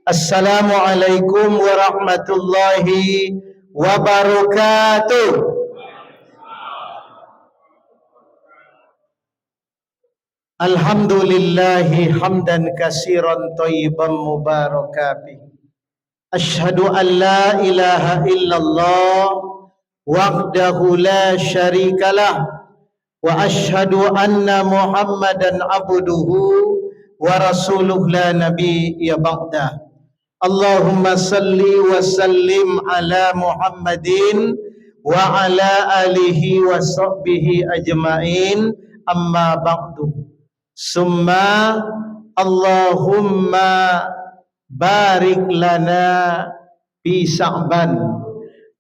Assalamualaikum warahmatullahi wabarakatuh. Alhamdulillahi hamdan katsiran thayyiban mubarakan. Asyhadu an la ilaha illallah wahdahu la syarikalah wa asyhadu anna Muhammadan abduhu wa rasuluhu la nabiyya ba'dah. Allahumma salli wa sallim ala Muhammadin wa ala alihi wa sahbihi ajma'in, amma ba'du. Summa Allahumma barik lana fi Sya'ban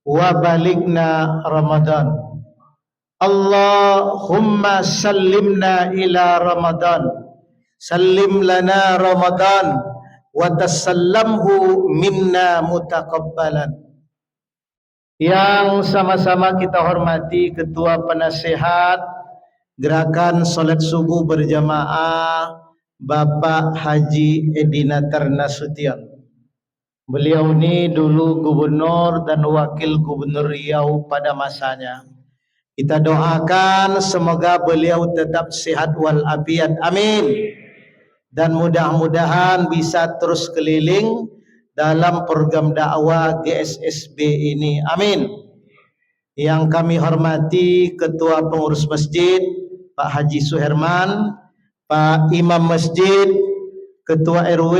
wa balikna Ramadan. Allahumma sallimna ila Ramadan, sallim lana Ramadan wa tasallamhu minna mutakabbalan. Yang sama-sama kita hormati Ketua Penasehat Gerakan Salat Subuh Berjamaah Bapak Haji Edi Natar Nasution. Beliau ini dulu gubernur dan wakil gubernur Riau pada masanya. Kita doakan semoga beliau tetap sehat walafiat, amin. Dan mudah-mudahan bisa terus keliling dalam program dakwah GSSB ini, amin. Yang kami hormati Ketua Pengurus Masjid Pak Haji Suherman, Pak Imam Masjid, Ketua RW,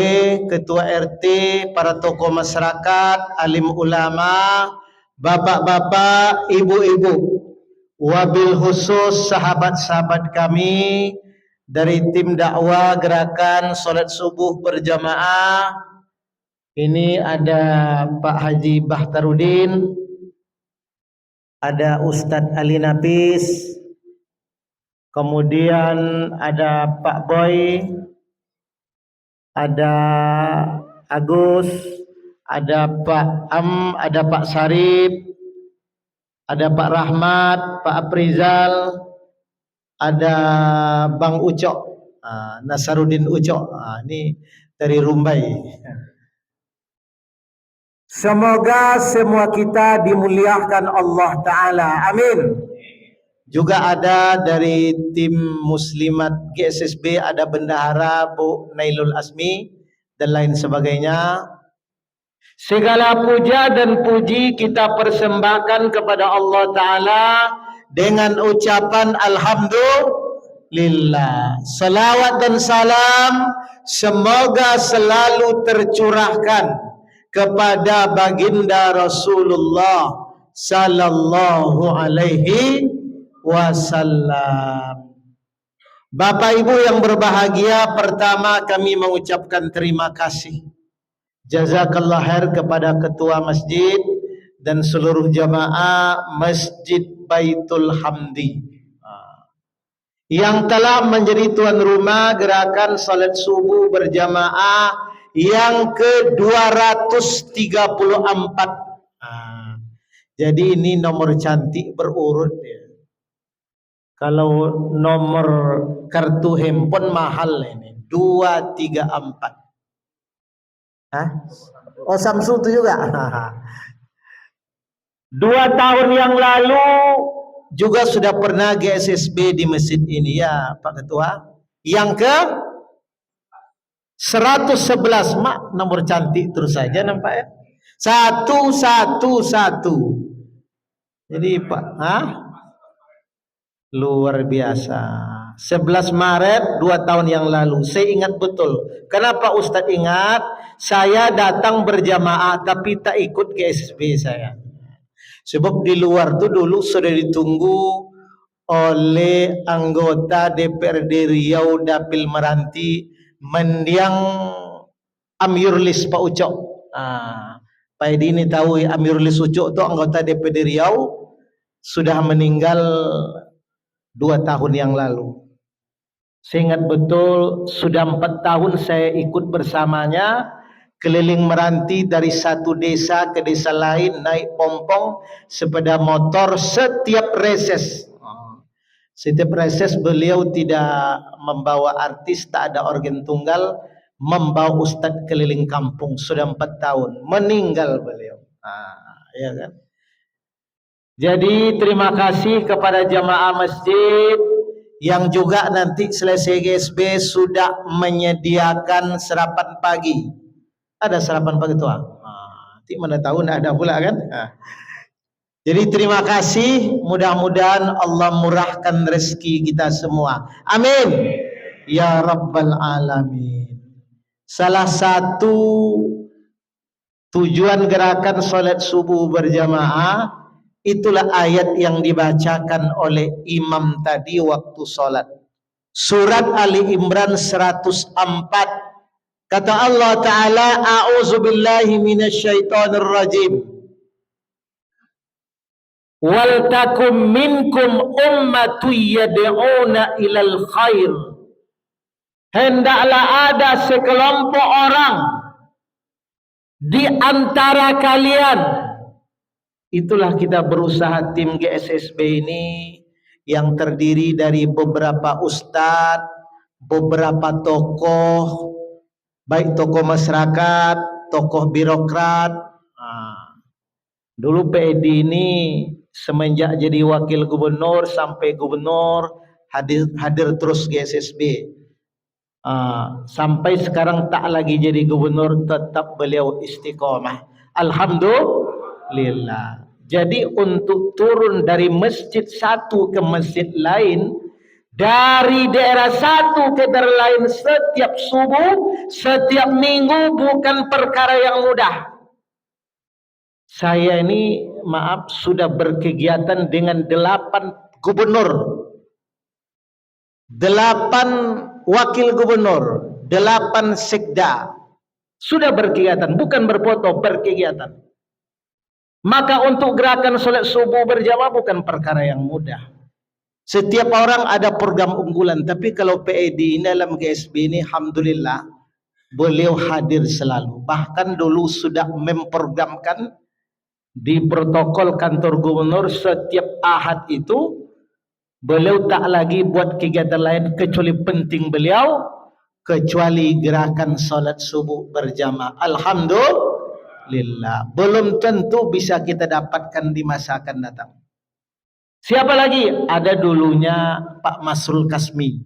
Ketua RT, para tokoh masyarakat, alim ulama, bapak-bapak, ibu-ibu, wabil khusus sahabat-sahabat kami dari tim dakwah Gerakan Salat Subuh Berjamaah. Ini ada Pak Haji Bahtarudin, ada Ustadz Ali Nafis, kemudian ada Pak Boy, ada Agus, ada Pak Am, ada Pak Sarip, ada Pak Rahmat, Pak Aprizal, ada Bang Ucok, Nasaruddin Ucok, ini dari Rumbai. Semoga semua kita dimuliakan Allah Ta'ala, amin. Juga ada dari tim Muslimat GSSB, ada Bendahara Bu Nailul Asmi dan lain sebagainya. Segala puja dan puji kita persembahkan kepada Allah Ta'ala dengan ucapan alhamdulillah. Salawat dan salam semoga selalu tercurahkan kepada baginda Rasulullah sallallahu alaihi wasallam. Bapak Ibu yang berbahagia, pertama kami mengucapkan terima kasih, jazakallah khair kepada Ketua Masjid dan seluruh jamaah Masjid Baitul Hamdi yang telah menjadi tuan rumah Gerakan Salat Subuh Berjamaah yang ke-234. Jadi ini nomor cantik berurut ya. Kalau nomor kartu handphone mahal ini 234. Oh, Samsung itu juga. 2 tahun yang lalu juga sudah pernah GSSB di masjid ini ya Pak Ketua. Yang ke 111, mak nomor cantik terus saja nampak ya. 111. Jadi Pak, luar biasa. 11 Maret 2 tahun yang lalu. Saya ingat betul. Kenapa Ustadz ingat? Saya datang berjamaah tapi tak ikut GSSB saya. Sebab di luar tuh dulu sudah ditunggu oleh anggota DPRD Riau Dapil Meranti mendiang Amirlis Pak Ucok. Pak Edi ini tahu ya, Amirlis Ucok itu anggota DPD Riau, sudah meninggal 2 tahun yang lalu. Saya ingat betul, sudah 4 tahun saya ikut bersamanya keliling Meranti dari satu desa ke desa lain, naik pompong, sepeda motor setiap reses. Setiap reses beliau tidak membawa artis, tak ada organ tunggal, membawa Ustadz keliling kampung sudah 4 tahun, meninggal beliau. Ya kan? Jadi terima kasih kepada jamaah masjid yang juga nanti selesai GSB sudah menyediakan sarapan pagi. Ada sarapan pagi tuh? Nanti mana tahu ada pula kan? Jadi terima kasih, mudah-mudahan Allah murahkan rezeki kita semua. Amin. Ya Rabbal Alamin. Salah satu tujuan gerakan salat subuh berjamaah itulah ayat yang dibacakan oleh imam tadi waktu salat. Surat Ali Imran 104. Kata Allah Ta'ala, A'udzubillahi minasyaitonir rajim. Wal takum minkum ummatu yad'una ilal khair. Hendaklah ada sekelompok orang di antara kalian. Itulah kita berusaha tim GSSB ini yang terdiri dari beberapa ustadz, beberapa tokoh, baik tokoh masyarakat, tokoh birokrat. Dulu PED ini semenjak jadi wakil gubernur sampai gubernur hadir terus GSSB. Sampai sekarang tak lagi jadi gubernur, tetap beliau istiqomah. Alhamdulillah. Jadi untuk turun dari masjid satu ke masjid lain, dari daerah satu ke daerah lain setiap subuh, setiap minggu bukan perkara yang mudah. Saya ini maaf sudah berkegiatan dengan 8 gubernur, 8 wakil gubernur, 8 sekda. Sudah berkegiatan, bukan berfoto, berkegiatan. Maka untuk gerakan salat subuh berjamaah bukan perkara yang mudah. Setiap orang ada program unggulan, tapi kalau PED ini dalam GSB ini alhamdulillah beliau hadir selalu. Bahkan dulu sudah memprogramkan di protokol kantor gubernur setiap Ahad itu beliau tak lagi buat kegiatan lain kecuali penting beliau, kecuali gerakan salat subuh berjamaah. Alhamdulillah. Belum tentu bisa kita dapatkan di masa akan datang. Siapa lagi? Ada dulunya Pak Masrul Kasmi.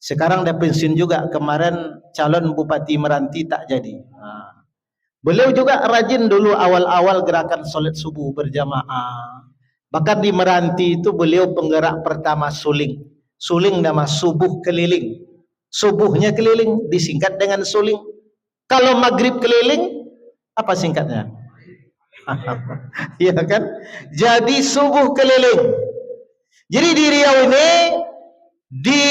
Sekarang dah pensiun juga. Kemarin calon Bupati Meranti tak jadi. Beliau juga rajin dulu awal-awal gerakan salat subuh berjamaah. Bahkan di Meranti itu beliau penggerak pertama suling. Suling nama subuh keliling. Subuhnya keliling disingkat dengan suling. Kalau maghrib keliling, apa singkatnya? Ya kan? Jadi subuh keliling. Jadi di Riau ini, di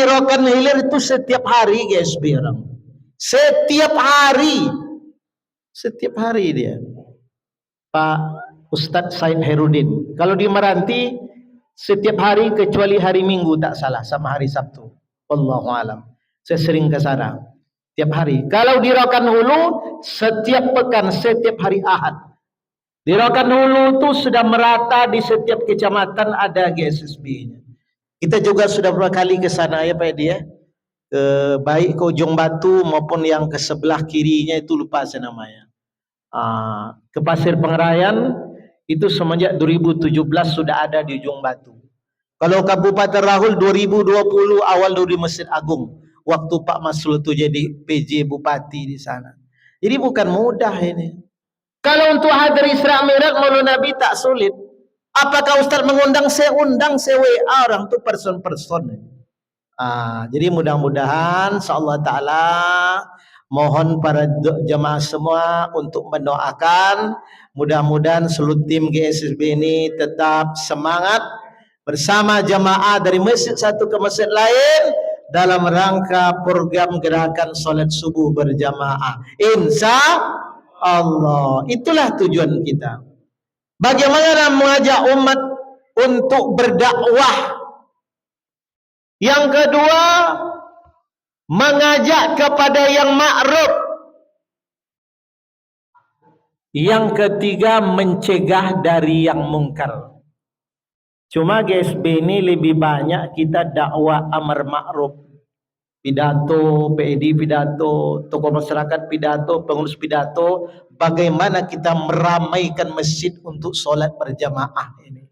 Rokan Hilir itu setiap hari GSB orang. Setiap hari dia. Pak Ustadz Said Herudin. Kalau di Meranti setiap hari kecuali hari Minggu tak salah, sama hari Sabtu. Wallahu alam. Saya sering ke sana. Tiap hari. Kalau di Rokan Hulu setiap pekan, setiap hari Ahad. Di Rokan Hulu itu sudah merata di setiap kecamatan ada GSSB-nya. Kita juga sudah beberapa kali ke sana ya Pak Edi ya. Baik ke Ujung Batu maupun yang ke sebelah kirinya itu lupa saya namanya. Ke Pasir Pengerayan itu semenjak 2017 sudah ada di Ujung Batu. Kalau Kabupaten Rahul 2020 awal dari Masjid Agung. Waktu Pak Masrul itu jadi PJ Bupati di sana. Jadi bukan mudah ini. Kalau untuk hadir Isra Mi'raj Maulana Nabi tak sulit. Apakah Ustaz mengundang? Saya undang, saya WA orang itu person-person. Jadi mudah-mudahan insyaallah taala mohon para jemaah semua untuk mendoakan mudah-mudahan seluruh tim GSSB ini tetap semangat bersama jemaah dari masjid satu ke masjid lain dalam rangka program gerakan salat subuh berjamaah. Insya Allah, itulah tujuan kita. Bagaimana mengajak umat untuk berdakwah. Yang kedua, mengajak kepada yang ma'ruf. Yang ketiga, mencegah dari yang mungkar. Cuma GSB ini lebih banyak kita dakwah amar ma'ruf. pidato, PED pidato, tokoh masyarakat pidato, pengurus pidato, bagaimana kita meramaikan masjid untuk sholat berjamaah ini.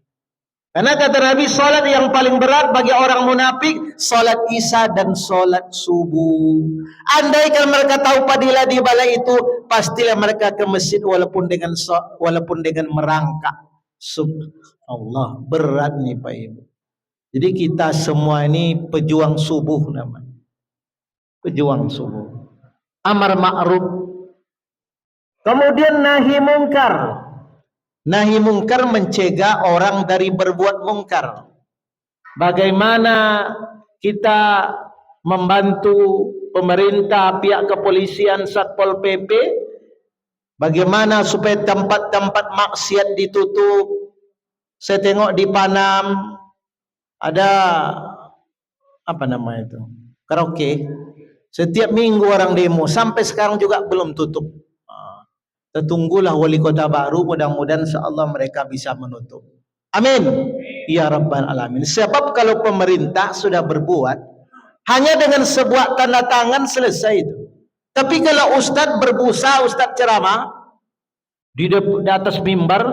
Karena kata Nabi, sholat yang paling berat bagi orang munafik, sholat isya dan sholat subuh. Andaikan mereka tahu fadilah di balai itu, pastilah mereka ke masjid walaupun dengan merangkak. Subhanallah, berat nih Pak Ibu. Jadi kita semua ini pejuang subuh namanya. Pejuang subuh. Amar ma'ruf. Kemudian nahi mungkar. Nahi mungkar mencegah orang dari berbuat mungkar. Bagaimana kita membantu pemerintah, pihak kepolisian, Satpol PP, bagaimana supaya tempat-tempat maksiat ditutup. Saya tengok di Panam ada apa namanya itu? Karaoke. Setiap minggu orang demo, sampai sekarang juga belum tutup. Tunggulah wali kota baru, mudah-mudahan insyaallah mereka bisa menutup. Amin. Ya Rabbal Alamin. Sebab kalau pemerintah sudah berbuat, hanya dengan sebuah tanda tangan selesai itu. Tapi kalau ustaz berbusa, ustaz ceramah di atas mimbar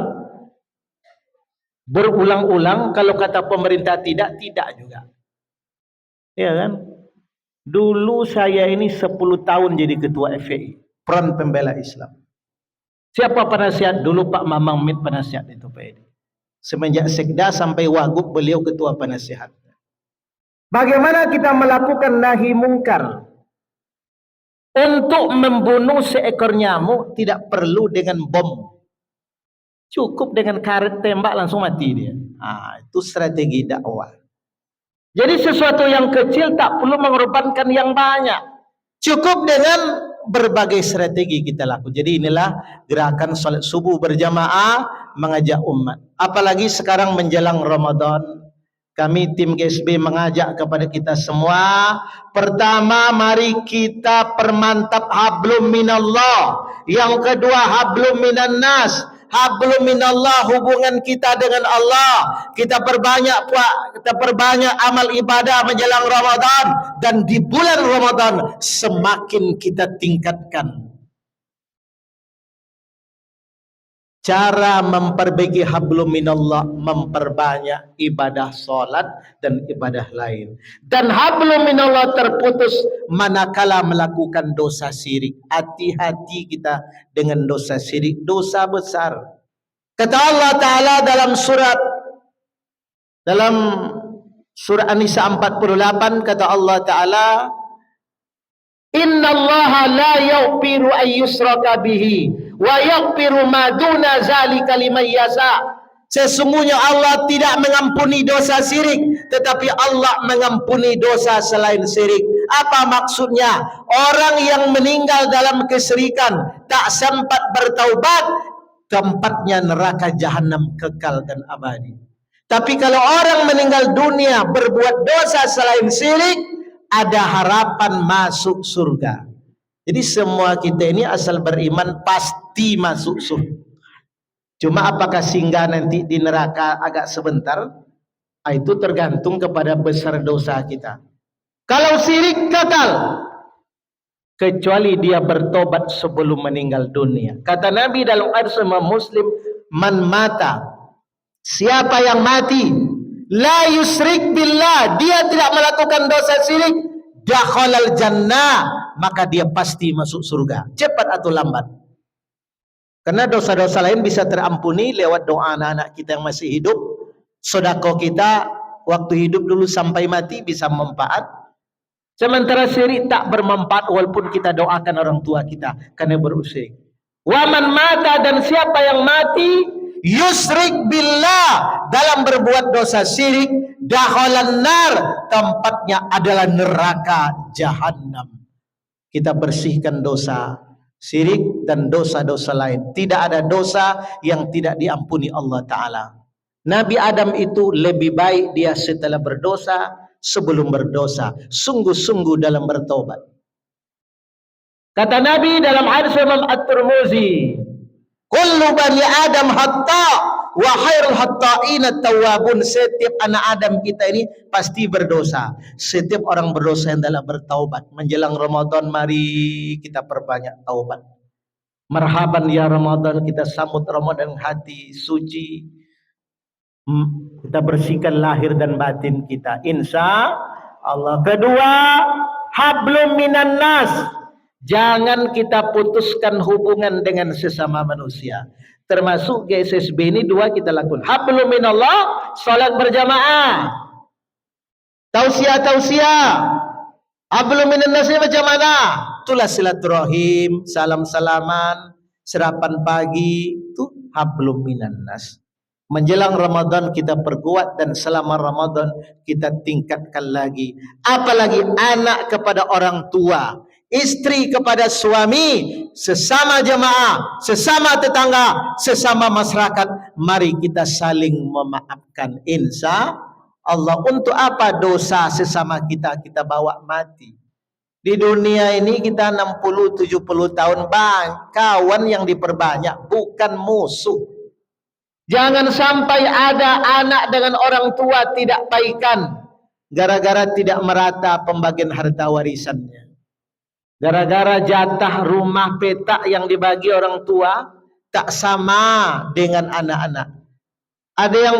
berulang-ulang, kalau kata pemerintah tidak juga. Ya kan? Dulu saya ini 10 tahun jadi ketua FPI, Front Pembela Islam. Siapa penasihat? Dulu Pak Mamang Mit penasihat itu Pak Edi. Semenjak sekda sampai wagub beliau ketua penasihat. Bagaimana kita melakukan nahi mungkar? Untuk membunuh seekor nyamuk tidak perlu dengan bom. Cukup dengan karet tembak langsung mati dia. Itu strategi dakwah. Jadi sesuatu yang kecil tak perlu mengorbankan yang banyak. Cukup dengan berbagai strategi kita lakukan. Jadi inilah gerakan salat subuh berjamaah mengajak umat. Apalagi sekarang menjelang Ramadan. Kami tim GSB mengajak kepada kita semua. Pertama, mari kita permantap hablum minallah. Yang kedua, hablum minan nas. Hablum minallah, hubungan kita dengan Allah. Kita perbanyak amal ibadah menjelang Ramadan, dan di bulan Ramadan semakin kita tingkatkan cara memperbaiki hablum minallah, memperbanyak ibadah salat dan ibadah lain. Dan hablum minallah terputus manakala melakukan dosa syirik. Hati-hati kita dengan dosa syirik, dosa besar. Kata Allah Ta'ala dalam surat An-Nisa 48, kata Allah Ta'ala, Innallaha la yaghfiru an yushraka bihi wa yaghfiru ma duna zalika liman yasha. Sesungguhnya Allah tidak mengampuni dosa syirik, tetapi Allah mengampuni dosa selain syirik. Apa maksudnya? Orang yang meninggal dalam kesyirikan tak sempat bertaubat, tempatnya neraka jahanam kekal dan abadi. Tapi kalau orang meninggal dunia berbuat dosa selain syirik, ada harapan masuk surga. Jadi semua kita ini asal beriman pasti masuk surga. Cuma apakah singgah nanti di neraka agak sebentar, itu tergantung kepada besar dosa kita. Kalau syirik kekal, kecuali dia bertobat sebelum meninggal dunia. Kata Nabi dalam hadis Muslim, man mata, siapa yang mati la yusyrik billah, dia tidak melakukan dosa syirik, dakhalal jannah, maka dia pasti masuk surga, cepat atau lambat. Karena dosa-dosa lain bisa terampuni lewat doa anak-anak kita yang masih hidup, sedekah kita waktu hidup dulu sampai mati bisa manfaat. Sementara syirik tak bermanfaat walaupun kita doakan orang tua kita karena berusia. Wa man mata, dan siapa yang mati yusyrik billah, dalam berbuat dosa syirik, dakhalan nar, tempatnya adalah neraka jahanam. Kita bersihkan dosa syirik dan dosa-dosa lain. Tidak ada dosa yang tidak diampuni Allah Ta'ala. Nabi Adam itu lebih baik dia setelah berdosa sebelum berdosa, sungguh-sungguh dalam bertobat. Kata Nabi dalam hadis Imam At-Tirmizi, kullu bani Adam hatta wa khairul khata'in at-tawwabun. Setiap anak Adam kita ini pasti berdosa. Setiap orang berdosa yang dalam bertaubat. Menjelang Ramadan, mari kita perbanyak taubat. Marhaban ya Ramadan, kita sambut Ramadan hati suci. Kita bersihkan lahir dan batin kita, insya Allah. Kedua, hablum minan nas. Jangan kita putuskan hubungan dengan sesama manusia. Termasuk GSSB ini dua kita lakukan. Hablum minallah, salat berjamaah. Tausiah. Hablum minan nas macam mana? Itulah silaturahim, salam-salaman, sarapan pagi, itu hablum minan nas. Menjelang Ramadan kita perkuat, dan selama Ramadan kita tingkatkan lagi. Apalagi anak kepada orang tua, istri kepada suami, sesama jemaah, sesama tetangga, sesama masyarakat. Mari kita saling memaafkan, insya Allah. Untuk apa dosa sesama kita bawa mati? Di dunia ini kita 60-70 tahun, bang, kawan yang diperbanyak, bukan musuh. Jangan sampai ada anak dengan orang tua tidak baikan gara-gara tidak merata pembagian harta warisannya, gara-gara jatah rumah petak yang dibagi orang tua tak sama dengan anak-anak. Ada yang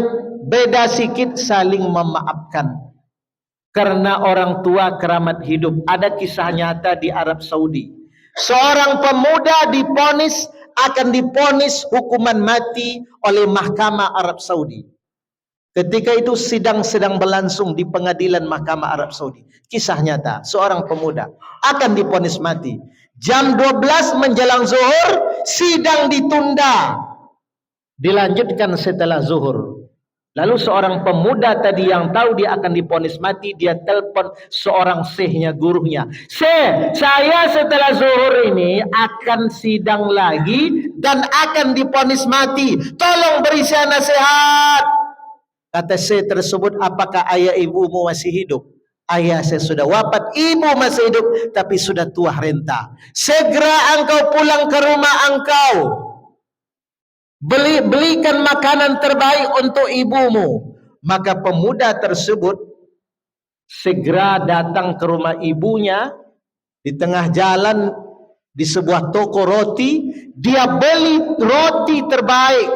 beda sikit, saling memaafkan karena orang tua keramat hidup. Ada kisah nyata di Arab Saudi, seorang pemuda akan diponis hukuman mati oleh mahkamah Arab Saudi. Ketika itu sidang sedang berlangsung di pengadilan mahkamah Arab Saudi. Kisah nyata, seorang pemuda akan diponis mati. Jam 12 menjelang zuhur, sidang ditunda. Dilanjutkan setelah zuhur. Lalu seorang pemuda tadi yang tahu dia akan diponis mati, dia telepon seorang syekhnya, gurunya. Syekh, saya setelah zuhur ini akan sidang lagi dan akan diponis mati. Tolong beri saya nasihat. Kata syekh tersebut, apakah ayah ibumu masih hidup? Ayah saya sudah wafat, ibu masih hidup tapi sudah tua renta. Segera engkau pulang ke rumah engkau. Belikan makanan terbaik untuk ibumu. Maka pemuda tersebut segera datang ke rumah ibunya. Di tengah jalan di sebuah toko roti, dia beli roti terbaik,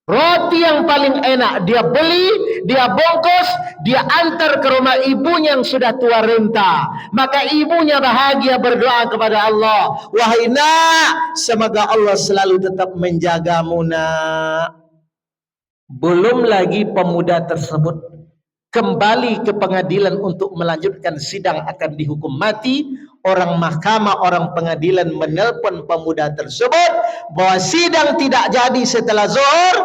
roti yang paling enak. Dia beli, dia bungkus, dia antar ke rumah ibunya yang sudah tua renta. Maka ibunya bahagia berdoa kepada Allah, wahai nak, semoga Allah selalu tetap menjagamu nak. Belum lagi pemuda tersebut kembali ke pengadilan untuk melanjutkan sidang, akan dihukum mati. Orang mahkamah, orang pengadilan menelpon pemuda tersebut bahwa sidang tidak jadi setelah zuhur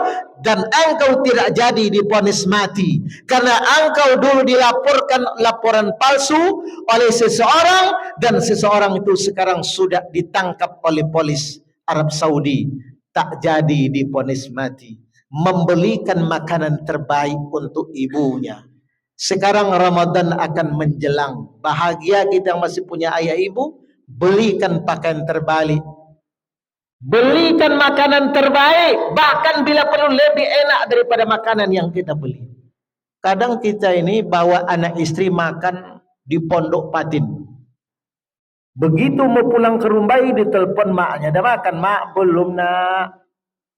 dan engkau tidak jadi diponis mati karena engkau dulu dilaporkan laporan palsu oleh seseorang, dan seseorang itu sekarang sudah ditangkap oleh polis Arab Saudi, tak jadi diponis mati. Membelikan makanan terbaik untuk ibunya. Sekarang Ramadan akan menjelang. Bahagia kita yang masih punya ayah ibu. Belikan pakaian terbaik, belikan makanan terbaik, bahkan bila perlu lebih enak daripada makanan yang kita beli. Kadang kita ini bawa anak istri makan di Pondok Patin. Begitu mau pulang ke rumah, ditelepon maknya, dah makan? Mak, belum nak.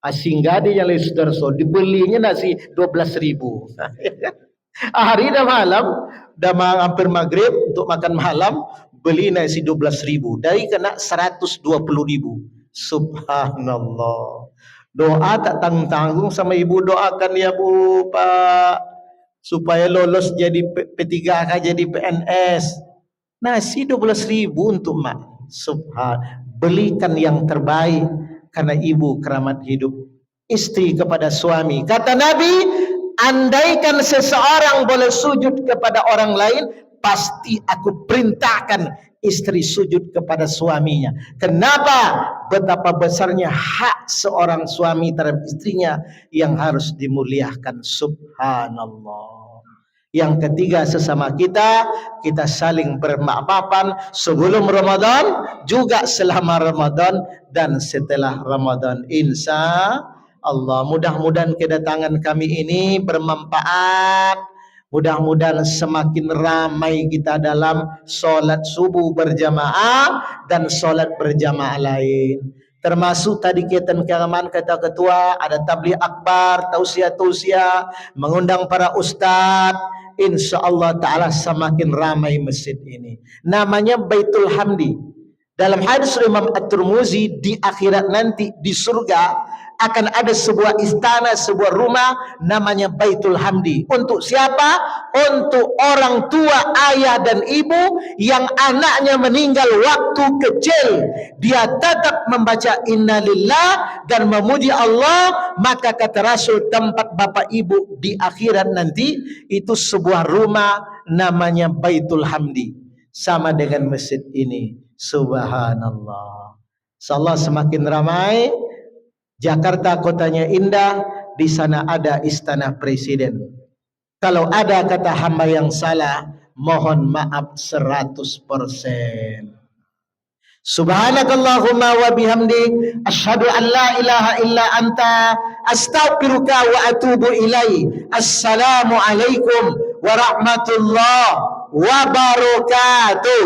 Singgah dia yang saudara, dibelinya nasi 12.000. Hari dah malam, dah hampir maghrib untuk makan malam, beli nasi 12.000, dari kena 120.000. Subhanallah. Doa tak tanggung-tanggung sama ibu, doakan ya bu, pak, supaya lolos jadi P3K, jadi PNS. Nasi 12.000 untuk mak. Belikan yang terbaik karena ibu keramat hidup. Istri kepada suami. Kata Nabi, andaikan seseorang boleh sujud kepada orang lain, pasti aku perintahkan istri sujud kepada suaminya. Kenapa? Betapa besarnya hak seorang suami terhadap istrinya yang harus dimuliakan. Subhanallah. Yang ketiga, sesama kita saling bermaafan sebelum Ramadan, juga selama Ramadan dan setelah Ramadan, insya Allah, mudah-mudahan kedatangan kami ini bermanfaat. Mudah-mudahan semakin ramai kita dalam solat subuh berjamaah dan solat berjamaah lain. Termasuk tadi kaitan keraman kata ketua, ada tabligh akbar, tausiah-tausiah, mengundang para ustadz. Insya Allah Ta'ala semakin ramai masjid ini. Namanya Baitul Hamdi. Dalam hadis Imam At-Tirmizi, di akhirat nanti di surga akan ada sebuah istana, sebuah rumah namanya Baitul Hamdi. Untuk siapa? Untuk orang tua, ayah dan ibu yang anaknya meninggal waktu kecil. Dia tetap membaca innalillah dan memuji Allah. Maka kata Rasul, tempat bapak ibu di akhirat nanti itu sebuah rumah namanya Baitul Hamdi. Sama dengan masjid ini. Subhanallah. Insyaallah semakin ramai. Jakarta kotanya indah, di sana ada istana presiden. Kalau ada kata hamba yang salah, mohon maaf 100%. Subhanakallahumma wa bihamdik, asyhadu an la ilaha illa anta, astaghfiruka wa atubu ilaik. Assalamualaikum warahmatullahi wabarakatuh.